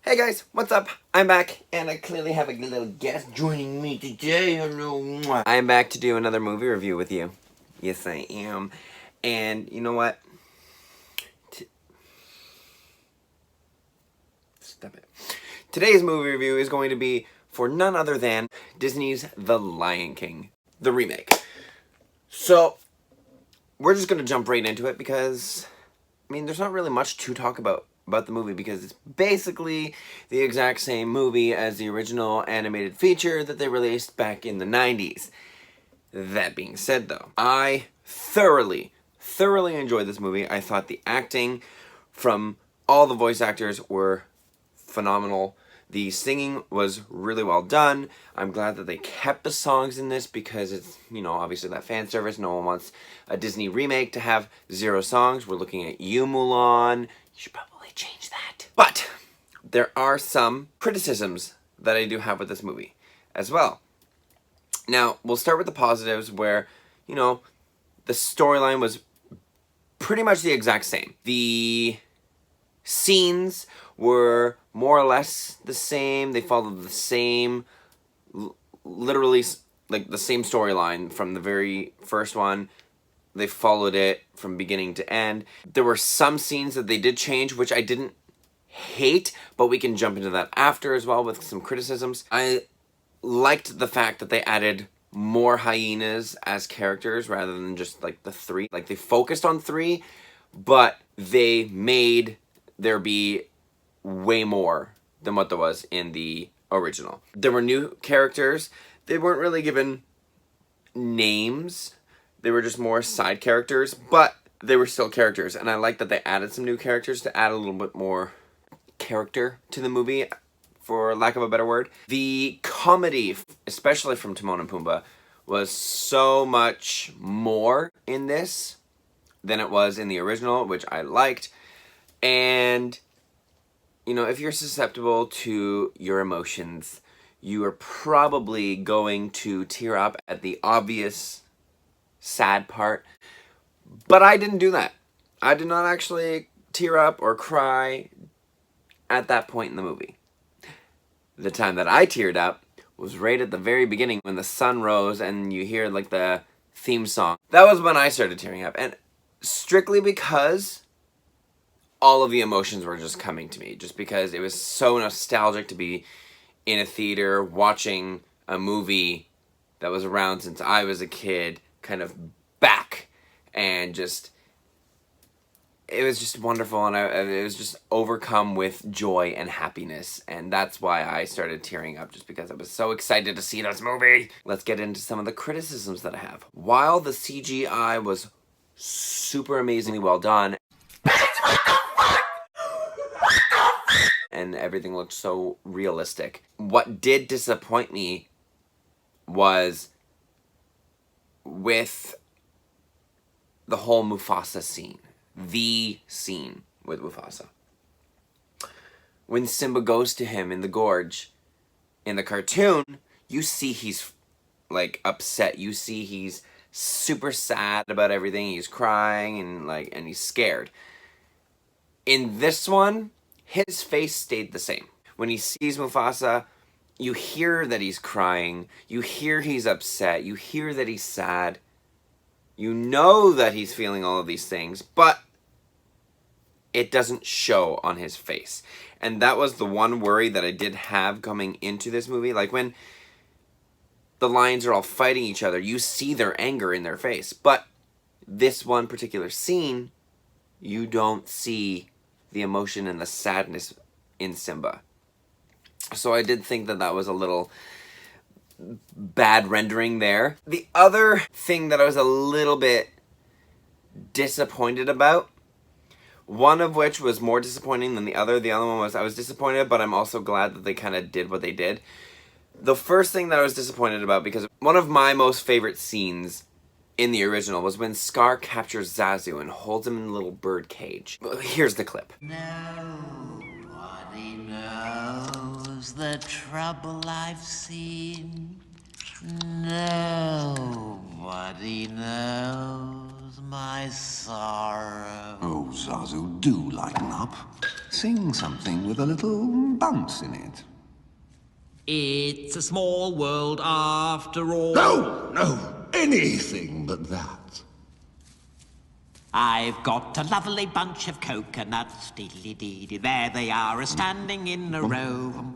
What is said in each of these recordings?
Hey guys, what's up? I'm back, and I clearly have a little guest joining me today. Hello. I am back to do another movie review with you. Yes, I am. And you know what? Stop it. Today's movie review is going to be for none other than Disney's The Lion King, the remake. So, we're just going to jump right into it because, I mean, there's not really much to talk about the movie because it's basically the exact same movie as the original animated feature that they released back in the 90s. That being said, though, I thoroughly enjoyed this movie. I thought the acting from all the voice actors were phenomenal. The singing was really well done. I'm glad that they kept the songs in this because it's, you know, obviously that fan service. No one wants a Disney remake to have 0 songs. We're looking at you, Mulan. You should probably change that. But there are some criticisms that I do have with this movie as well. Now, we'll start with the positives where, you know, the storyline was pretty much the exact same. The scenes were more or less the same. They followed the same, literally, like the same storyline from the very first one. They followed it from beginning to end. There were some scenes that they did change, which I didn't hate, but we can jump into that after as well with some criticisms. I liked the fact that they added more hyenas as characters rather than just like the 3. Like they focused on 3, but they made there be way more than what there was in the original. There were new characters. They weren't really given names. They were just more side characters, but they were still characters. And I like that they added some new characters to add a little bit more character to the movie, for lack of a better word. The comedy, especially from Timon and Pumbaa, was so much more in this than it was in the original, which I liked. And, you know, if you're susceptible to your emotions, you are probably going to tear up at the obvious sad part. But I didn't do that. I did not actually tear up or cry at that point in the movie. The time that I teared up was right at the very beginning when the sun rose and you hear like the theme song. That was when I started tearing up, and strictly because all of the emotions were just coming to me, just because it was so nostalgic to be in a theater watching a movie that was around since I was a kid, kind of back, and just it was just wonderful, and it was just overcome with joy and happiness, and that's why I started tearing up, just because I was so excited to see this movie. Let's get into some of the criticisms that I have. While the CGI was super amazingly well done, and everything looked so realistic, what did disappoint me was with the whole Mufasa scene. The scene with Mufasa. When Simba goes to him in the gorge, in the cartoon, you see he's like upset. You see he's super sad about everything. He's crying and he's scared. In this one, his face stayed the same. When he sees Mufasa, you hear that he's crying. You hear he's upset. You hear that he's sad. You know that he's feeling all of these things, but it doesn't show on his face. And that was the one worry that I did have coming into this movie. Like when the lions are all fighting each other, you see their anger in their face. But this one particular scene, you don't see the emotion and the sadness in Simba. So I did think that that was a little bad rendering there. The other thing that I was a little bit disappointed about, one of which was more disappointing than the other. The other one was I was disappointed, but I'm also glad that they kind of did what they did. The first thing that I was disappointed about, because one of my most favorite scenes in the original was when Scar captures Zazu and holds him in a little bird cage. Here's the clip. Nobody knows the trouble I've seen. Nobody knows my sorrow. Oh, Zazu, do lighten up. Sing something with a little bounce in it. It's a small world after all. No, anything but that. I've got a lovely bunch of coconuts. Diddly-dee-dee. There they are, standing in a row.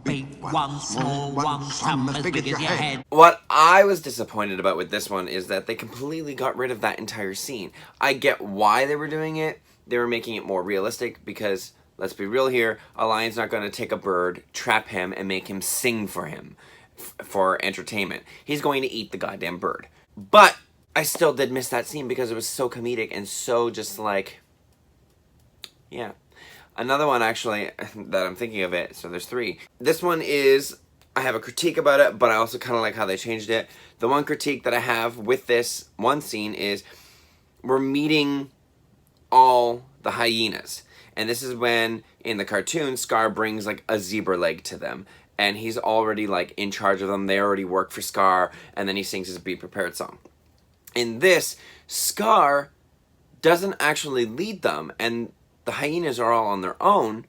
Big one, small one, some as big as your head. What I was disappointed about with this one is that they completely got rid of that entire scene. I get why they were doing it. They were making it more realistic because, let's be real here, a lion's not going to take a bird, trap him, and make him sing for him for entertainment. He's going to eat the goddamn bird. But I still did miss that scene because it was so comedic and so just like, yeah. Another one, actually, that I'm thinking of it, so there's three. This one is, I have a critique about it, but I also kind of like how they changed it. The one critique that I have with this one scene is we're meeting all the hyenas. And this is when, in the cartoon, Scar brings, like, a zebra leg to them. And he's already, like, in charge of them. They already work for Scar, and then he sings his Be Prepared song. In this, Scar doesn't actually lead them, and the hyenas are all on their own,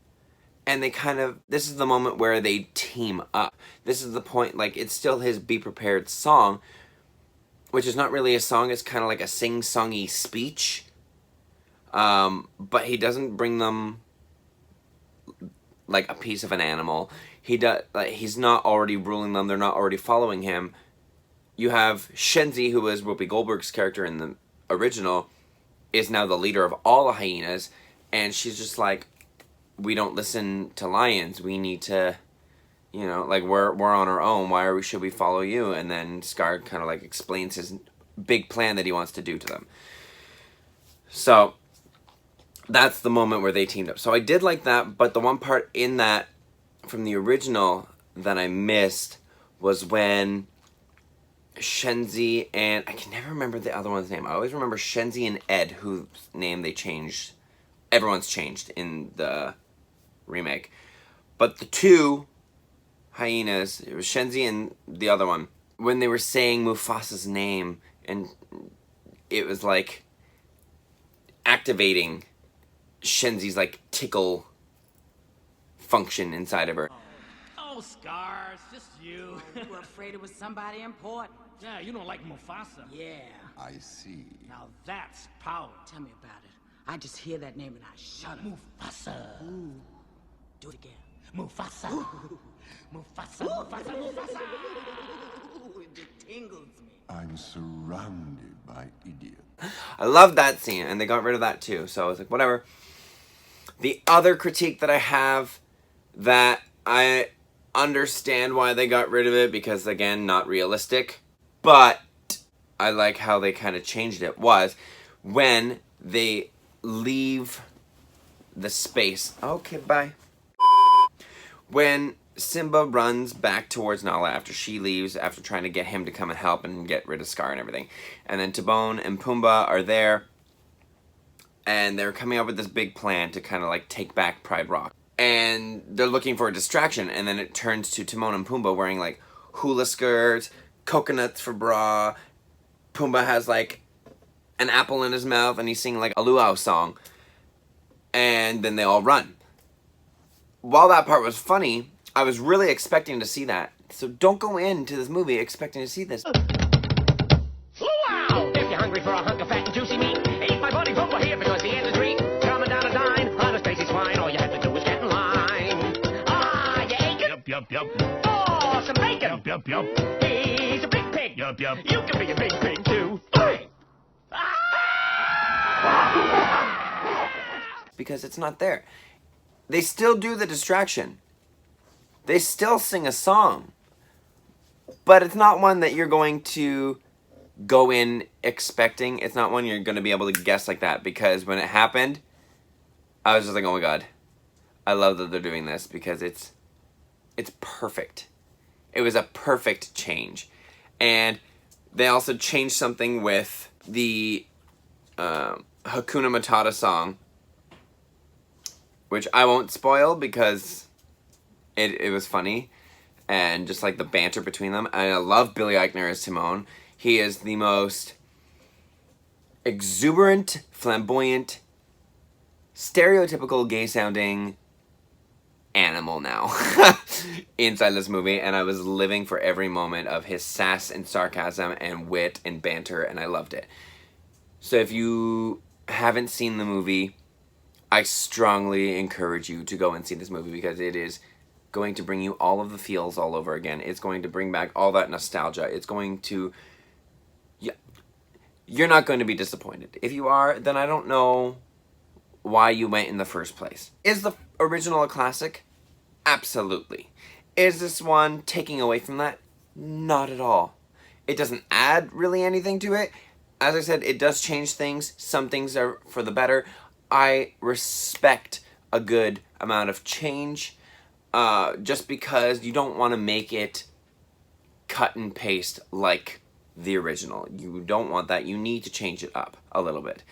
and they kind of, this is the moment where they team up. This is the point, like, it's still his Be Prepared song, which is not really a song, it's kind of like a sing-songy speech. But he doesn't bring them, like, a piece of an animal. He's not already ruling them, they're not already following him. You have Shenzi, who was Whoopi Goldberg's character in the original, is now the leader of all the hyenas, and she's just like, we don't listen to lions. We need to, you know, like, we're on our own. Why should we follow you? And then Scar kind of like explains his big plan that he wants to do to them. So that's the moment where they teamed up. So I did like that, but the one part in that from the original that I missed was when Shenzi and, I can never remember the other one's name. I always remember Shenzi and Ed, whose name they changed. Everyone's changed in the remake. But the two hyenas, it was Shenzi and the other one, when they were saying Mufasa's name, and it was like activating Shenzi's like tickle function inside of her. Oh, Scar, it's just you. You were afraid it was somebody important. Yeah, you don't like Mufasa. Yeah. I see. Now that's power. Tell me about it. I just hear that name and I shudder. Mufasa. Ooh. Do it again. Mufasa. Mufasa, Mufasa, Mufasa. Ooh, it just tingles me. I'm surrounded by idiots. I love that scene, and they got rid of that too, so I was like, whatever. The other critique that I have, that I understand why they got rid of it, because again, not realistic, but I like how they kind of changed it, was when they leave the space. Okay, bye. When Simba runs back towards Nala after she leaves, after trying to get him to come and help and get rid of Scar and everything. And then Timon and Pumbaa are there, and they're coming up with this big plan to kind of like take back Pride Rock. And they're looking for a distraction, and then it turns to Timon and Pumbaa wearing like hula skirts, coconuts for bra. Pumbaa has like an apple in his mouth, and he's singing like a luau song. And then they all run. While that part was funny, I was really expecting to see that. So don't go into this movie expecting to see this. Luau! If you're hungry for a hunk of fat and juicy meat, eat my buddy Pumbaa here because he has a treat. Coming down a dine on a Stacy's swine. All you have to do is get in line. Ah, you ate it? Yup, yup. Oh, some bacon. Yup, yup, yup. He's a big pig. Yup, yup. You can be a big pig too. Bang! Because it's not there. They still do the distraction. They still sing a song. But it's not one that you're going to go in expecting. It's not one you're going to be able to guess like that. Because when it happened, I was just like, oh my god. I love that they're doing this because it's perfect. It was a perfect change. And they also changed something with the Hakuna Matata song, which I won't spoil because it was funny, and just like the banter between them. And I love Billy Eichner as Timon. He is the most exuberant, flamboyant, stereotypical gay-sounding animal now inside this movie, and I was living for every moment of his sass and sarcasm and wit and banter, and I loved it. So if you haven't seen the movie, I strongly encourage you to go and see this movie, because it is going to bring you all of the feels all over again. It's going to bring back all that nostalgia. It's going to... You're not going to be disappointed. If you are, then I don't know why you went in the first place. Is the original a classic? Absolutely. Is this one taking away from that? Not at all. It doesn't add really anything to it. As I said, it does change things. Some things are for the better. I respect a good amount of change, just because you don't want to make it cut and paste like the original. You don't want that. You need to change it up a little bit.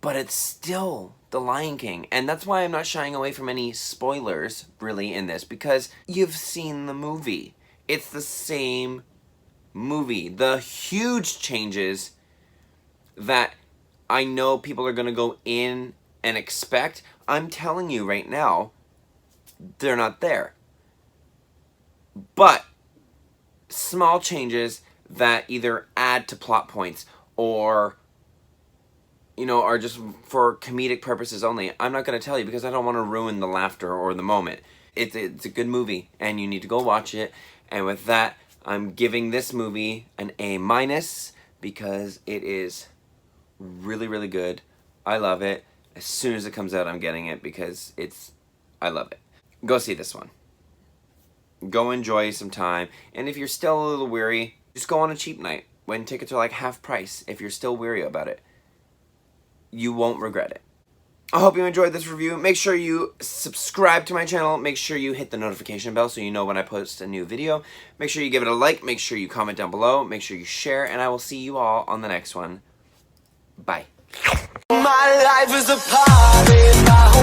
But it's still The Lion King, and that's why I'm not shying away from any spoilers, really, in this, because you've seen the movie. It's the same movie. The huge changes that I know people are going to go in and expect, I'm telling you right now, they're not there. But small changes that either add to plot points or, you know, are just for comedic purposes only, I'm not going to tell you, because I don't want to ruin the laughter or the moment. It's a good movie, and you need to go watch it. And with that, I'm giving this movie an A-, because it is really, really good. I love it. As soon as it comes out, I'm getting it, because I love it. Go see this one. Go enjoy some time. And if you're still a little weary, just go on a cheap night when tickets are like half price. If you're still weary about it, you won't regret it. I hope you enjoyed this review. Make sure you subscribe to my channel. Make sure you hit the notification bell so you know when I post a new video. Make sure you give it a like. Make sure you comment down below. Make sure you share. And I will see you all on the next one. Bye. My life is a party.